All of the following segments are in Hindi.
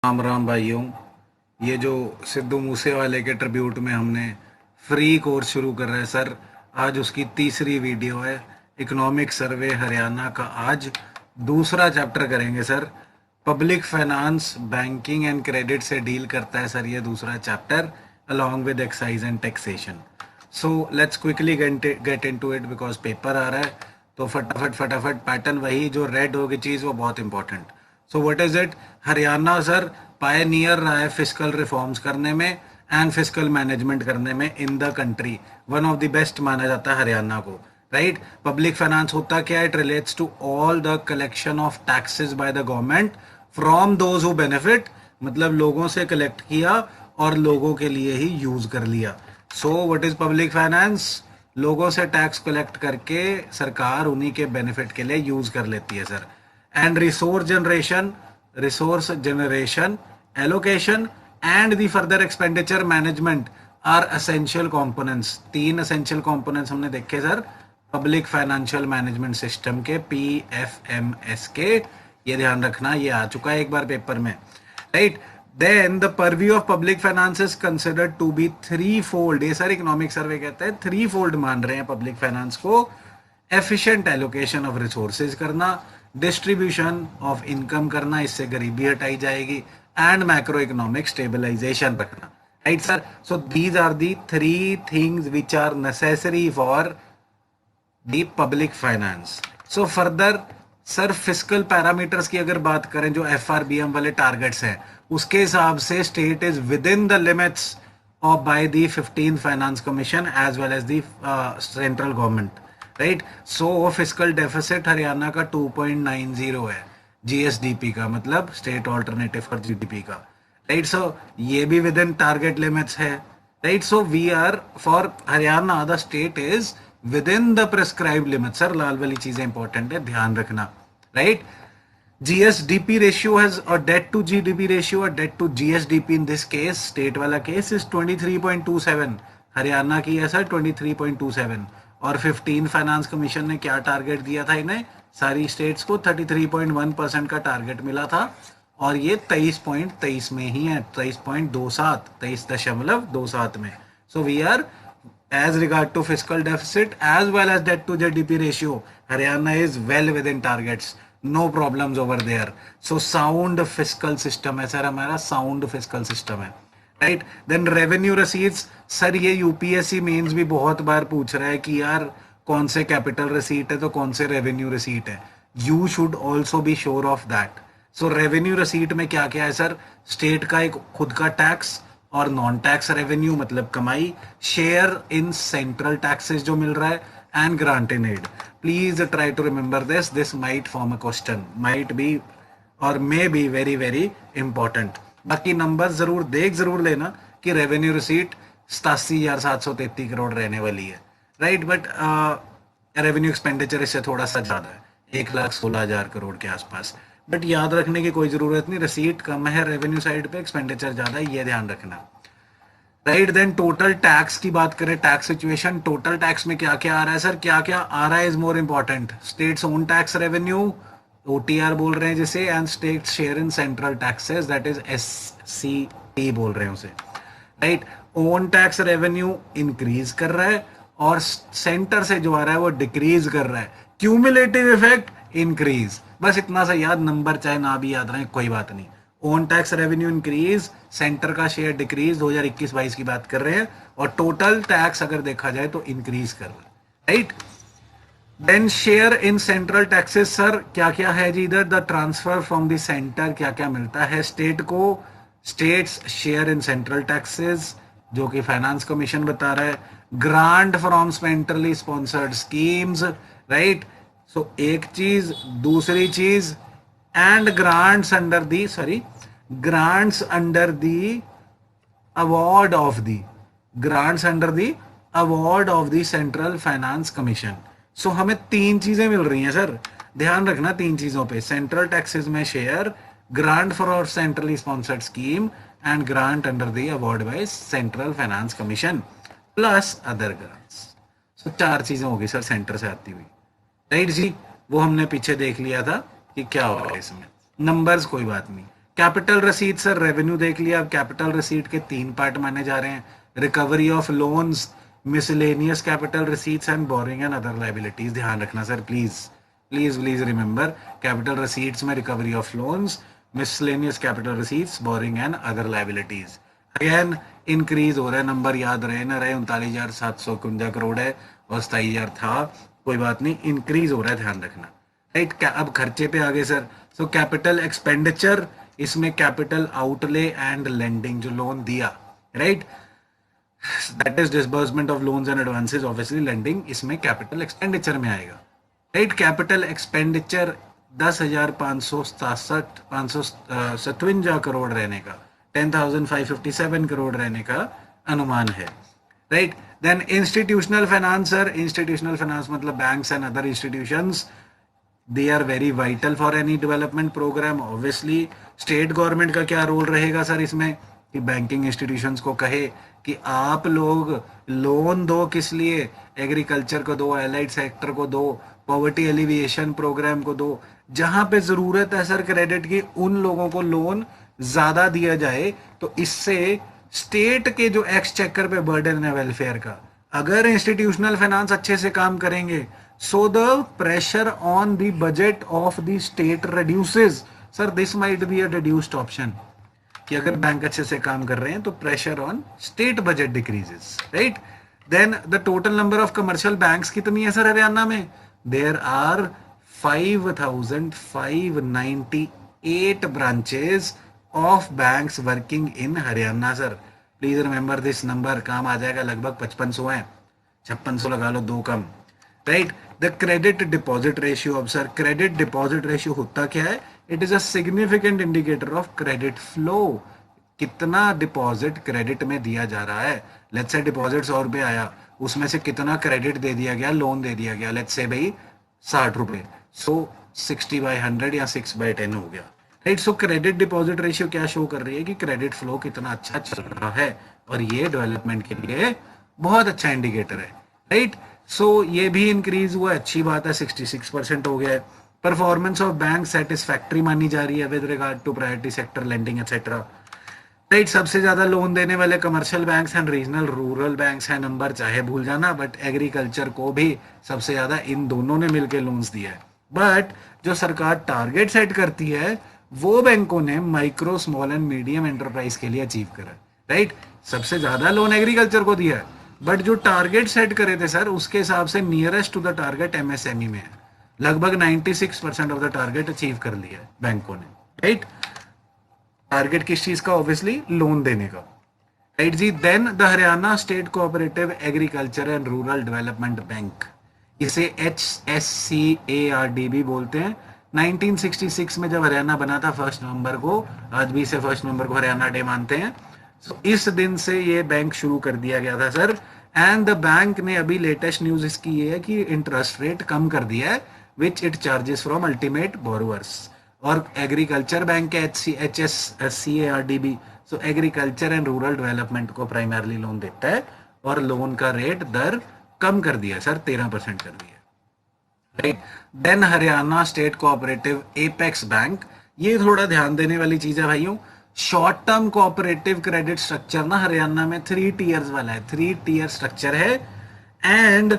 राम राम भाइयों। ये जो सिद्धू मूसेवाले के ट्रिब्यूट में हमने फ्री कोर्स शुरू कर रहे हैं सर, आज उसकी तीसरी वीडियो है। इकोनॉमिक सर्वे हरियाणा का आज दूसरा चैप्टर करेंगे sir. Public finance banking and credit से डील करता है सर ये दूसरा chapter, along with excise and taxation. So let's quickly get into it because paper आ रहा है। तो फटाफट फटाफट पैटर्न वही जो रेड होगी चीज़ वो बहुत important. So what is it? Haryana sir Pioneer रहा है फिस्कल रिफॉर्म्स करने में एंड फिस्कल मैनेजमेंट करने में in the country. One of the best माना जाता है हरियाणा को, राइट? पब्लिक फाइनेंस होता क्या है? It relates to all the collection of taxes by the government from those who benefit, मतलब लोगों से कलेक्ट किया और लोगों के लिए ही यूज कर लिया। So what is public finance? लोगों से टैक्स कलेक्ट करके सरकार उन्हीं के बेनिफिट के लिए यूज कर लेती है sir. And resource generation, allocation and the further expenditure management are essential components. तीन असेंशियल कंपोनेंट्स हमने देखे sir public financial management system के, PFMS के। ये ध्यान रखना, ये आ चुका है एक बार पेपर में, right? Then the purview of public finance is considered to be threefold। ये सर इकोनॉमिक सर्वे कहते हैं थ्रीफोल्ड मान रहे हैं पब्लिक फाइनेंस को। एफिशिएंट एलोकेशन ऑफ रिसोर्सेज करना, डिस्ट्रीब्यूशन ऑफ इनकम करना, इससे गरीबी हटाई जाएगी, एंड मैक्रो इकोनॉमिक स्टेबलाइजेशन रखना, right sir? So these are the three things which are necessary for the public finance. So further sir fiscal parameters की अगर बात करें, जो FRBM वाले टारगेट्स हैं, उसके हिसाब से state is within the limits of by the 15th finance commission as well as the central government, right? So fiscal deficit Haryana का 2.90 है GSDP का, मतलब स्टेट ऑल्टरनेटिव फॉर GDP का, राइट? सो ये भी विद इन टारगेट लिमिट्स है, right? So we are for Haryana the state is within the prescribe limit. Sir लाल वाली चीजें इंपॉर्टेंट है, ध्यान रखना, right? GSDP ratio has, or debt to GDP ratio or debt to GSDP in this case, state वाला केस इज 23.27, हरियाणा की है सर 23.27। और 15 फाइनेंस कमीशन ने क्या टारगेट दिया था इन्हें? सारी स्टेट्स को 33.1% का टारगेट मिला था, और ये 23.23 में ही है, 23.27, 23.27 में। So we are as regard to fiscal deficit as well as debt to GDP ratio, Haryana is well within targets, no problems over there. So sound fiscal system है सर, हमारा sound fiscal system है, right? Then revenue receipts, sir ये UPSC मेंस भी बहुत बार पूछ रहा है कि यार कौन से कैपिटल रिसीट है तो कौन से रेवेन्यू रिसीट है। You should also be sure of that. So revenue receipt में क्या क्या है सर? स्टेट का एक खुद का टैक्स और नॉन टैक्स रेवेन्यू मतलब कमाई, शेयर इन सेंट्रल टैक्सेस जो मिल रहा है, and grant in aid. Please try to remember this might form a question, might be और may be very very important. बाकी नंबर जरूर लेना कि रेवेन्यू रिसीट 87,733 करोड़ रहने वाली है, राइट? बट रेवेन्यू एक्सपेंडिचर इससे थोड़ा सा ज्यादा है, 1,16,000 करोड़ के आसपास। बट याद रखने की कोई जरूरत नहीं, रिसीट कम है रेवेन्यू साइड पे, एक्सपेंडिचर ज्यादा है, ये ध्यान रखना, राइट? देन टोटल टैक्स की बात करें, टैक्स सिचुएशन, टोटल टैक्स में क्या क्या आ रहा है सर? क्या क्या आ रहा है is more important. States own tax revenue, OTR बोल रहे हैं जिसे, and state share in central taxes, that is SCT बोल रहे हैं उसे, right? Own tax revenue increase कर रहा है और सेंटर से जो आ रहा है वो डिक्रीज कर रहा है। क्यूमुलेटिव इफेक्ट इंक्रीज, बस इतना सा याद, नंबर चाहे ना भी याद रहे कोई बात नहीं। Own tax revenue increase, centre का शेयर डिक्रीज, 2021-22 की बात कर रहे हैं, और टोटल टैक्स अगर देखा जाए तो इंक्रीज कर रहा है, right? Then share in central taxes, sir क्या क्या है जी इधर? The transfer from the centre, क्या क्या मिलता है स्टेट को? States share in central taxes जो कि फाइनेंस कमीशन बता रहा है, grant from centrally sponsored schemes, right? So एक चीज, दूसरी चीज, and grants under the award of the central finance commission. So हमें तीन चीजें मिल रही हैं सर, ध्यान रखना तीन चीजों पे, सेंट्रल टैक्सेस में share, grant for centrally sponsored scheme, and grant under the award by central finance commission plus other grants. So चार चीजें होगी सर सेंटर से आती हुई, राइट जी? वो हमने पीछे देख लिया था कि क्या हो रहा है इसमें, नंबर्स कोई बात नहीं। कैपिटल रसीद सर रेवेन्यू देख लिया, अब कैपिटल रसीद के 3 पार्ट माने जा रहे हैं, recovery of loans, miscellaneous capital receipts and borrowing and other liabilities. ध्यान रखना sir please please please remember, capital receipts में recovery of loans, miscellaneous capital receipts, borrowing and other liabilities. Again increase हो रहा है, नंबर याद रहे ना रहे, 39,751 करोड़ है और 27,000 था, कोई बात नहीं, इंक्रीज हो रहा है, ध्यान रखना, राइट। अब खर्चे पे आगे सर, सो कैपिटल एक्सपेंडिचर, इसमें कैपिटल आउटले एंड लेंडिंग, जो लोन दिया, right, that is disbursement of loans and advances, obviously lending इसमें कैपिटल एक्सपेंडिचर में आएगा, राइट। कैपिटल एक्सपेंडिचर 10,557 करोड़ रहने का, 10,557 करोड़ रहने का अनुमान है, right. Then institutional finance sir, institutional finance मतलब banks and other institutions, they are very vital for any development programme. Obviously state government का क्या रोल रहेगा सर इसमें, कि बैंकिंग इंस्टीट्यूशंस को कहे कि आप लोग लोन दो, किस लिए, एग्रीकल्चर को दो, एलाइड सेक्टर को दो, पॉवर्टी एलिविएशन प्रोग्राम को दो, जहां पे जरूरत है सर क्रेडिट की, उन लोगों को लोन ज्यादा दिया जाए, तो इससे स्टेट के जो एक्सचेकर पे बर्डन है वेलफेयर का, अगर इंस्टीट्यूशनल फाइनेंस अच्छे से काम करेंगे, so the pressure on the budget of the state reduces. Sir this might be a reduced option, कि अगर बैंक अच्छे से काम कर रहे हैं तो pressure on state budget decreases, right. Then the total number of commercial banks कितनी है सर हरियाणा में, there are 5,598 branches of banks working in Haryana sir, please remember this number, काम आ जाएगा, लगभग 5500 है, 5600 लगा लो, 2 कम, right. The credit deposit ratio, अब सर क्रेडिट डिपॉजिट रेशियो होता क्या है, it is a significant indicator of credit flow, कितना डिपॉजिट क्रेडिट में दिया जा रहा है। लेट्स से डिपॉजिट 100 रुपए आया, उसमें से कितना क्रेडिट दे दिया गया, लोन दे दिया गया, लेट्स से भाई 60 रुपए, सो 60/100 या 6/10 हो गया, राइट। सो क्रेडिट डिपॉजिट रेशियो क्या शो कर रही है कि क्रेडिट फ्लो कितना अच्छा चल रहा है, और ये डेवलपमेंट के लिए बहुत अच्छा इंडिकेटर है, राइट। सो ये भी इंक्रीज हुआ, अच्छी बात है, 66% हो गया है। परफॉर्मेंस ऑफ बैंक सेटिस्फैक्ट्री मानी जा रही है with regard to priority sector lending etcetera, right. सबसे ज्यादा लोन देने वाले commercial banks and regional rural banks हैं, नंबर चाहे भूल जाना, बट एग्रीकल्चर को भी सबसे ज्यादा इन दोनों ने मिलकर लोन्स दिया है। बट जो सरकार टारगेट सेट करती है वो बैंकों ने micro small and medium enterprise के लिए अचीव करा, राइट। सबसे ज्यादा लोन एग्रीकल्चर को दिया है, बट जो टारगेट सेट करे थे सर उसके हिसाब से nearest to the target MSME में है, लगभग 96% ऑफ द टारगेट अचीव कर लिया है बैंकों ने, राइट। टारगेट किस चीज का, ऑब्वियसली लोन देने का, राइट जी। Then the Haryana state cooperative agriculture and rural development bank, इसे HSCARD भी बोलते हैं। 1966 में जब हरियाणा बना था 1 नवंबर को, आज भी इसे 1 नवंबर को हरियाणा डे मानते हैं, तो इस दिन से ये बैंक शुरू कर दिया गया था सर। एंड द बैंक ने अभी लेटेस्ट न्यूज इसकी ये है कि इंटरेस्ट रेट कम कर दिया है, which it charges from ultimate borrowers. और एग्रीकल्चर बैंक है HSCARD भी, सो एग्रीकल्चर एंड रूरल डेवलपमेंट को प्राइमरली लोन देता है, और लोन का रेट दर कम कर दिया सर, 13% कर दिया, right. Then Haryana state cooperative apex bank, ये थोड़ा ध्यान देने वाली चीज है भाइयों, short term cooperative credit structure ना हरियाणा में 3 टीयर्स वाला है, 3 टीयर स्ट्रक्चर है। एंड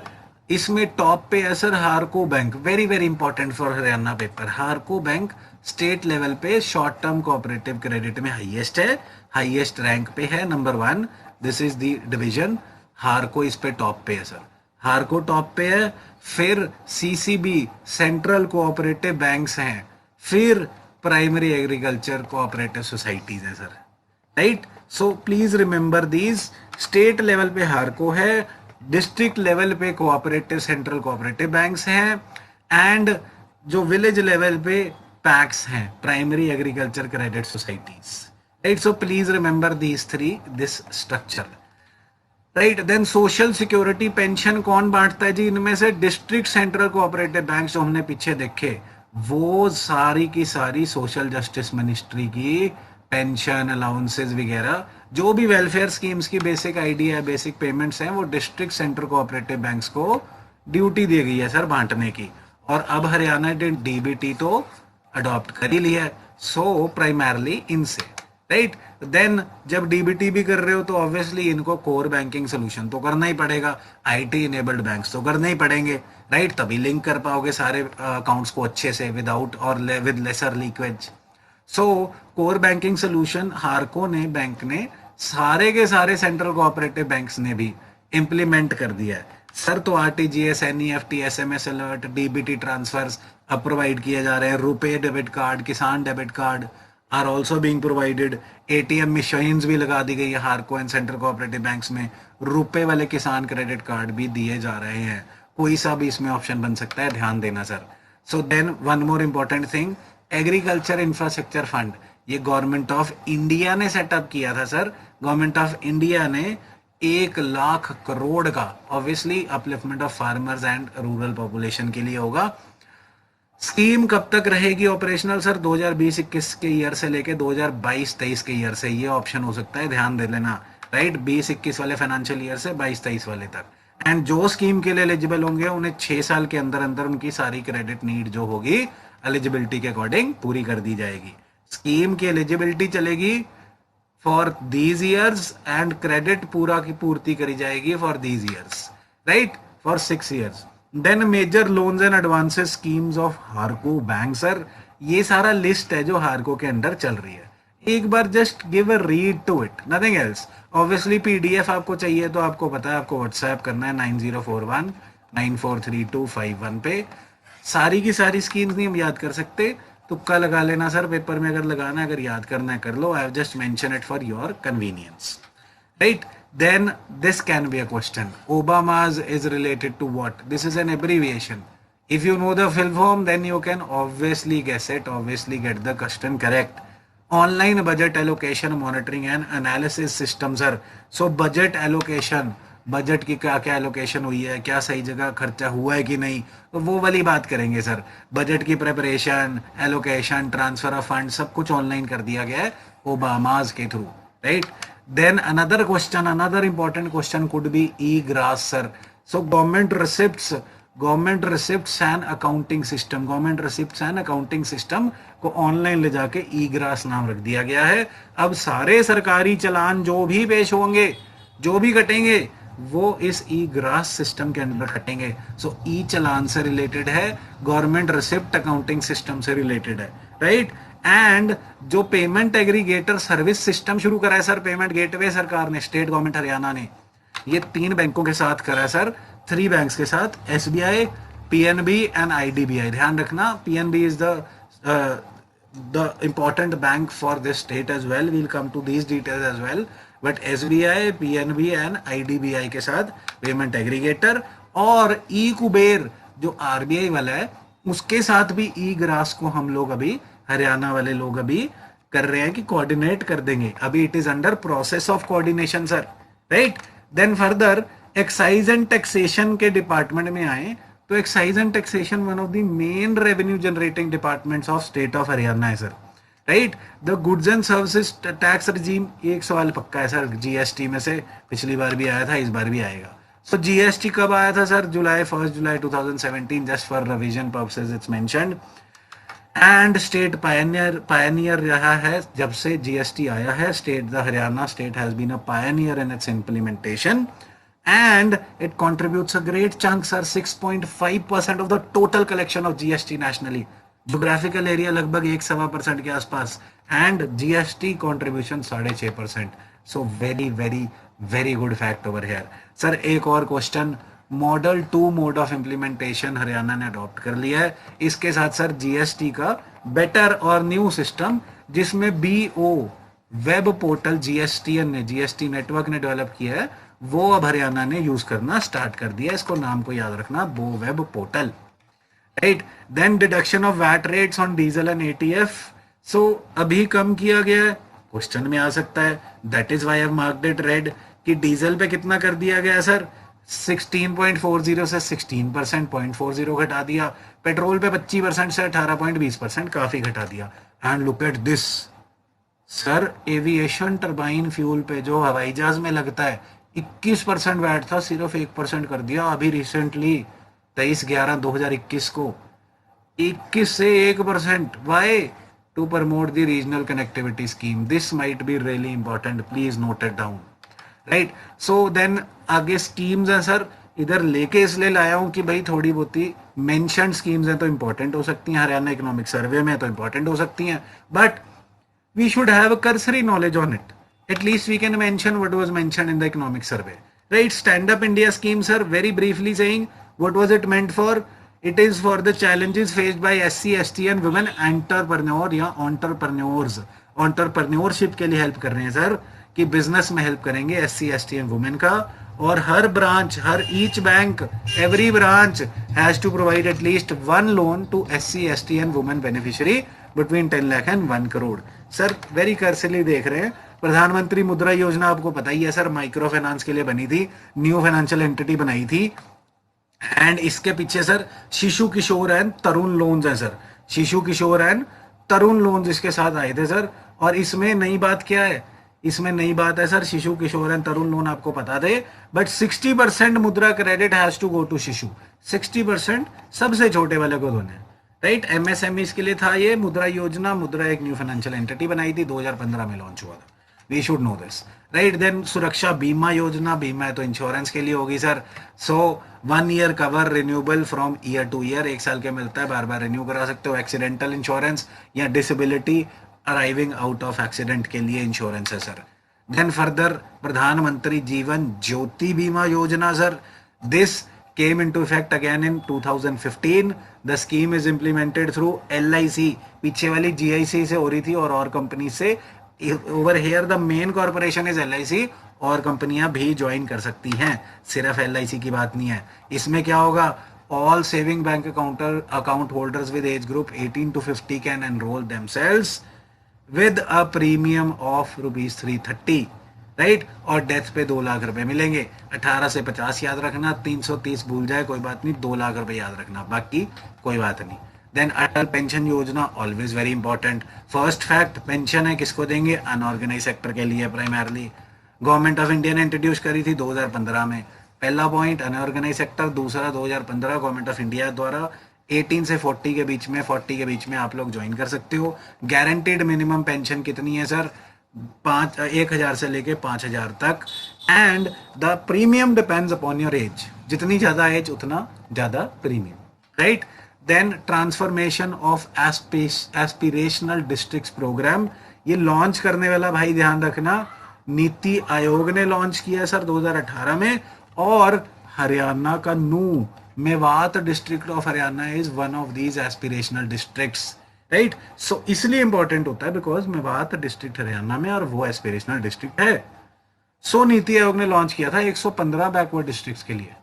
इसमें टॉप पे है sir Harco bank, very very important for Haryana paper, Harco bank state level पे शॉर्ट टर्म कोऑपरेटिव क्रेडिट में हाईएस्ट है, हाईएस्ट रैंक पे है, number 1, this is the division, हारको इस पे टॉप पे है सर, हारको टॉप पे है। फिर सीसीबी सेंट्रल कोऑपरेटिव बैंक्स हैं, फिर प्राइमरी एग्रीकल्चर कोऑपरेटिव सोसाइटीज हैं sir, right. So please remember these, state level पे हारको है, डिस्ट्रिक्ट लेवल पे कोऑपरेटिव सेंट्रल कोऑपरेटिव बैंक्स हैं, एंड जो विलेज लेवल पे पैक्स हैं, primary agriculture credit societies, right. So please remember these 3, this structure, right. Then social security pension कौन बांटता है जी इनमें से, डिस्ट्रिक्ट सेंट्रल कोऑपरेटिव बैंक जो हमने पीछे देखे, वो सारी की सारी सोशल जस्टिस मिनिस्ट्री की पेंशन अलाउंसेस वगैरह जो भी वेलफेयर स्कीम्स की बेसिक आइडिया है, बेसिक पेमेंट्स हैं, वो डिस्ट्रिक्ट सेंट्रल कोऑपरेटिव बैंक्स को ड्यूटी दी गई है सर बांटने की। और अब हरियाणा ने डीबीटी तो अडॉप्ट कर ही लिया है, सो प्राइमरली इनसे, राइट। देन जब डीबीटी भी कर रहे हो तो ऑब्वियसली इनको कोर बैंकिंग सोल्यूशन तो करना ही पड़ेगा, आईटी इनेबल्ड बैंक्स तो करने ही पड़ेंगे, राइट। तभी लिंक कर पाओगे सारे अकाउंट्स को अच्छे से विदाउट और with lesser leakage. So core banking solution Harco ने बैंक ने सारे के सारे सेंट्रल कोऑपरेटिव बैंक्स ने भी इंप्लीमेंट कर दिया है सर। तो RTGS, NEFT, SMS alert, DBT transfers अब प्रोवाइड किए जा रहे हैं। RuPay debit card, Kisan debit card are also being provided. ATM machines भी लगा दी गई है हार्को एंड सेंट्रल कोऑपरेटिव बैंक्स में। रुपए वाले किसान क्रेडिट कार्ड भी दिए जा रहे हैं। कोई सा भी इसमें ऑप्शन बन सकता है, ध्यान देना sir. So then one more important thing, agriculture infrastructure fund, ये गवर्नमेंट ऑफ इंडिया ने सेटअप किया था सर। गवर्नमेंट ऑफ इंडिया ने 1 लाख करोड़ का obviously upliftment of farmers and rural population के लिए होगा। स्कीम कब तक रहेगी ऑपरेशनल सर? 2020-21 के ईयर से लेके 2022-23 के ईयर से, ये ऑप्शन हो सकता है, ध्यान दे लेना, राइट। 20-21 वाले फाइनेंशियल ईयर से 22-23 वाले तक। एंड जो स्कीम के लिए एलिजिबल होंगे उन्हें 6 साल के अंदर अंदर उनकी सारी क्रेडिट नीड जो होगी एलिजिबिलिटी के अकॉर्डिंग पूरी कर दी जाएगी। स्कीम की एलिजिबिलिटी चलेगी for these years and credit पूरा की पूर्ति करी जाएगी for these years, right, for 6 years. Then major loans and advances schemes of Harco bank sir, ये सारा लिस्ट है जो हार्को के अंडर चल रही है। एक बार just give a read to it, nothing else. Obviously PDF आपको चाहिए तो आपको पता है, आपको व्हाट्सएप करना है 9041943251 पे। सारी की सारी स्कीम्स नहीं हम याद कर सकते, तुक्का लगा लेना सर, पेपर में अगर लगाना है, अगर याद करना है कर लो। I have just mention it for your convenience, right? Then this can be a question. Obama's is related to what? This is an abbreviation. If you know the full form, then you can obviously guess it, obviously get the question correct. Online budget allocation monitoring and analysis system sir. So budget allocation, budget की क्या क्या एलोकेशन हुई है, क्या सही जगह खर्चा हुआ है कि नहीं, तो वो वाली बात करेंगे सर। बजट की preparation, allocation, transfer of fund, सब कुछ ऑनलाइन कर दिया गया है ओबामाज के through, right. Then another question, another important question could be e-grass sir. So government receipts and accounting system, government receipts and accounting system को ऑनलाइन ले जाके e-grass नाम रख दिया गया है। अब सारे सरकारी चलान जो भी पेश होंगे, जो भी कटेंगे, वो इस e-grass सिस्टम के अंदर कटेंगे। सो ई चलान से रिलेटेड है, गवर्नमेंट रिसिप्ट अकाउंटिंग सिस्टम से रिलेटेड है, राइट। एंड जो पेमेंट एग्रीगेटर सर्विस सिस्टम शुरू करा है सर, पेमेंट गेटवे सरकार ने, स्टेट गवर्नमेंट हरियाणा ने, ये 3 बैंकों के साथ करा है सर, 3 बैंक्स के साथ, एसबीआई, पीएनबी एंड आईडीबीआई। ध्यान रखना, PNB is the important bank for this state as well. We'll come to these details as well. But SBI, PNB and IDBI के साथ पेमेंट एग्रीगेटर, और ई कुबेर जो आरबीआई वाला है उसके साथ भी ई ग्रास को हम लोग अभी, हरियाणा वाले लोग अभी कर रहे हैं कि कोऑर्डिनेट कर देंगे। अभी it is under process of coordination sir, right. Then further excise and taxation के डिपार्टमेंट में आए तो excise and taxation one of the main revenue generating departments of state of Haryana है sir, right. The goods and services tax regime, एक सवाल पक्का है सर जीएसटी में से, पिछली बार भी आया था, इस बार भी आएगा। सो जीएसटी कब आया था सर? 1 जुलाई 2017, just for revision purposes it's mentioned. And state pioneer रहा है जब से जीएसटी आया है। State, the Haryana state has been a pioneer in its implementation and it contributes a great chunk sir, 6.5% of the total collection of GST nationally. Geographical area लगभग 1.25% के आसपास, and GST contribution 6.5%. So very good fact over here. Sir एक और question, model 2 mode of implementation Haryana ने अडॉप्ट कर लिया है, इसके साथ सर जीएसटी का बेटर और न्यू सिस्टम जिसमें बीओ वेब पोर्टल जीएसटी नेटवर्क ने डेवलप किया है, वो अब हरियाणा ने यूज करना स्टार्ट कर दिया। इसको नाम को याद रखना, बो web portal, right. Then deduction of VAT rates on diesel and ATF, so अभी कम किया गया है, क्वेश्चन में आ सकता है, that is why I have marked it red कि डीजल पे कितना कर दिया गया सर, 16.40 से 16% घटा दिया, पेट्रोल पे 25% से 18.20% काफी घटा दिया। And look at this sir, aviation turbine fuel पे जो हवाई जहाज में लगता है 21% वैट था, सिर्फ 1% कर दिया अभी रिसेंटली 23/11/2021 को, 21 से 1%। Y? to promote the regional connectivity scheme. This might be really important. Please note it down. Right? So then आगे schemes हैं सर, इधर लेके इसलिए लाया हूँ कि भाई थोड़ी बहुत ही mentioned schemes हैं तो important हो सकती हैं, हरियाणा इकोनॉमिक सर्वे में तो important हो सकती हैं, but we should have a cursory knowledge on it. At least we can mention what was mentioned in the economic survey. Right? Stand Up India scheme, sir, very briefly saying, what was it meant for? It is for the challenges faced by SC, ST and women entrepreneur या entrepreneurs. Entrepreneurship के लिए हेल्प कर रहे हैं सर, कि बिजनेस में हेल्प करेंगे SC, ST एंड वुमेन का. और हर ब्रांच, हर each bank, every branch has to provide at least one loan to SC, ST and women beneficiary between 10 lakh and 1 crore. Sir very cursorily देख रहे हैं. प्रधानमंत्री मुद्रा योजना आपको पता ही है सर, माइक्रो फाइनेंस के लिए बनी थी, न्यू फाइनेंशियल एंटिटी बनाई थी. एंड इसके पीछे सर शिशु किशोर एंड तरुण लोन्स हैं सर, शिशु किशोर एंड तरुण लोन्स इसके साथ आए थे सर. और इसमें नई बात क्या है? इसमें नई बात है सर, शिशु किशोर एंड तरुण लोन आपको पता थे, but 60% Mudra credit has to go to Shishu. 60% सबसे छोटे वाले को दोने. राइट? MSMEs के लिए था ये मुद्रा योजना. मुद्रा एक न्यू फाइनेंशियल एंटिटी बनाई थी, 2015 में लॉन्च हुआ था. We should know this. Right? Then Suraksha Bima योजना, बीमा है तो इंश्योरेंस के लिए होगी sir. So 1 year cover renewable from year two year, 1 साल के मिलता है, बार बार रिन्यू करा सकते हो. एक्सीडेंटल इंश्योरेंस या disability arriving out of accident के लिए इंश्योरेंस है सर. देन फर्दर प्रधानमंत्री जीवन ज्योति बीमा योजना sir. This came into effect again in 2015. The scheme is implemented through LIC. पीछे वाली GIC से हो रही थी और कंपनी से. Over here the main corporation is LIC, और कंपनियां भी ज्वाइन कर सकती हैं, सिर्फ LIC की बात नहीं है. इसमें क्या होगा? All saving bank account holders with age group 18 to 50 can enroll themselves with a premium of rupees 330. Right? और डेथ पे 2 लाख रुपए मिलेंगे. 18 से 50 याद रखना, 330 भूल जाए कोई बात नहीं, 2 लाख रुपए याद रखना, बाकी कोई बात नहीं. देन अटल पेंशन योजना, always very important. First fact, pension है किसको देंगे? अनऑर्गेनाइज सेक्टर के लिए प्राइमरली. गवर्नमेंट ऑफ इंडिया ने इंट्रोड्यूस करी थी 2015 में. पहला पॉइंट अनऑर्गेनाइज सेक्टर. दूसरा 2015 गवर्नमेंट ऑफ इंडिया द्वारा 18 से 40 के बीच में, 40 के बीच में आप लोग ज्वाइन कर सकते हो. गारंटीड मिनिमम पेंशन कितनी है सर? 1,000 से लेके 5,000 तक. And the premium depends upon your age. जितनी ज्यादा एज उतना ज्यादा premium. Right? Then transformation of aspirational districts program. ये लॉन्च करने वाला भाई ध्यान रखना, नीति आयोग ने लॉन्च किया सर 2018 में. और हरियाणा का Nuh Mewat district of Haryana is one of these aspirational districts. Right? So इसलिए इंपॉर्टेंट होता है बिकॉज मेवात डिस्ट्रिक्ट हरियाणा में और वो एस्पिरेशनल डिस्ट्रिक्ट है. सो नीति आयोग ने लॉन्च किया था 115 बैकवर्ड डिस्ट्रिक्ट्स के लिए.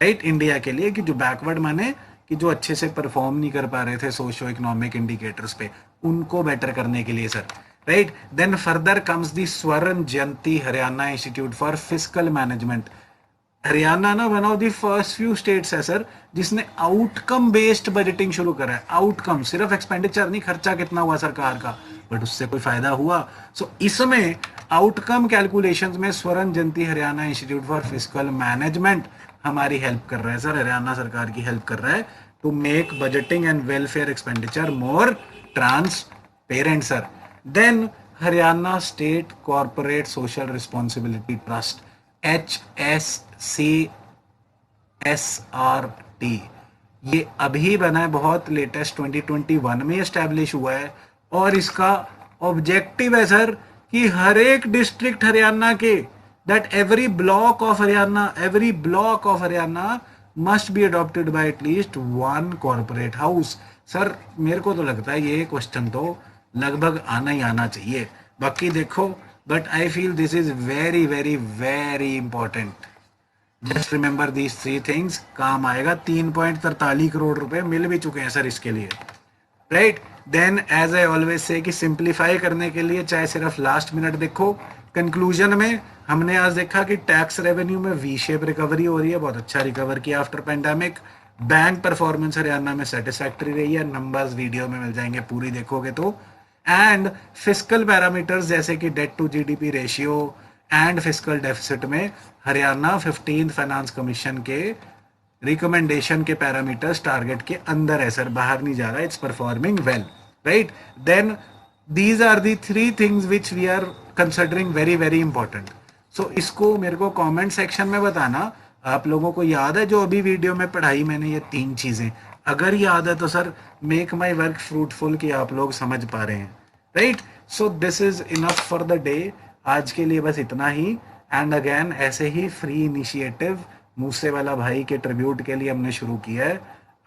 राइट? इंडिया के लिए, कि जो बैकवर्ड माने कि जो अच्छे से परफॉर्म नहीं कर पा रहे थे सोशो इकोनॉमिक इंडिकेटर्स पे, उनको बेटर करने के लिए sir. Right? Then further comes the Swarna Jayanti Haryana institute for fiscal management. Haryana ना one of the first few states है सर जिसने आउटकम बेस्ड बजटिंग शुरू करा है. आउटकम, सिर्फ एक्सपेंडिचर नहीं, खर्चा कितना हुआ सरकार का, बट उससे कोई फायदा हुआ. सो इसमें आउटकम कैलकुलेशंस में Swarna Jayanti Haryana institute for fiscal management हमारी हेल्प कर रहा है सर, हरियाणा सरकार की हेल्प कर रहा है to make budgeting and welfare expenditure more transparent sir. Then Haryana state corporate social responsibility trust, HSCSRT, ये अभी बना है, बहुत लेटेस्ट 2021 में एस्टैब्लिश हुआ है. और इसका ऑब्जेक्टिव है सर कि हर एक डिस्ट्रिक्ट हरियाणा के, that every block of Haryana must be adopted by at least one corporate house. Sir मेरे को तो लगता है ये क्वेश्चन तो लगभग आना ही आना चाहिए. बाकी देखो, but I feel this is very very very important. Just remember these 3 things, काम आएगा. 3.43 करोड़ रुपए मिल भी चुके हैं सर इसके लिए. Right? Then as I always say कि सिंप्लीफाई करने के लिए चाहे सिर्फ लास्ट मिनट देखो, कंक्लूजन में हमने आज देखा कि टैक्स रेवेन्यू में वी शेप रिकवरी हो रही है, बहुत अच्छा रिकवर किया after pandemic. Bank performance Haryana में सेटिस्फैक्टरी रही है, नंबर्स वीडियो में मिल जाएंगे पूरी देखोगे तो. एंड फिस्कल पैरामीटर्स जैसे कि debt to GDP ratio and fiscal deficit में हरियाणा 15th फाइनेंस कमीशन के रिकमेंडेशन के पैरामीटर्स टारगेट के अंदर है सर, बाहर नहीं जा रहा है. It's performing well. right? Then these are the three things which we are considering very very important. So इसको मेरे को comment section में बताना, आप लोगों को याद है जो अभी वीडियो में पढ़ाई मैंने ये 3 चीजें, अगर याद है तो sir make my work fruitful कि आप लोग समझ पा रहे हैं, right? So this is enough for the day, आज के लिए बस इतना ही. एंड अगेन ऐसे ही फ्री इनिशिएटिव मूसे वाला भाई के ट्रिब्यूट के लिए हमने शुरू किया है,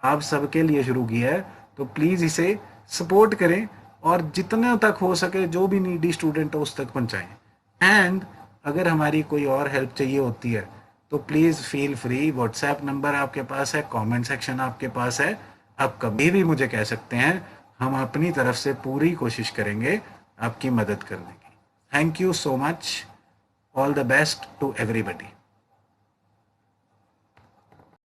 आप सबके लिए शुरू किया है, तो प्लीज़ इसे सपोर्ट करें और जितने तक हो सके जो भी नीडी स्टूडेंट हो उस तक पहुंचाएं. एंड अगर हमारी कोई और हेल्प चाहिए होती है तो please feel free, WhatsApp number आपके पास है, कमेंट सेक्शन आपके पास है, आप कभी भी मुझे कह सकते हैं. हम अपनी तरफ से पूरी कोशिश करेंगे आपकी मदद करने की. Thank you so much. All the best to everybody.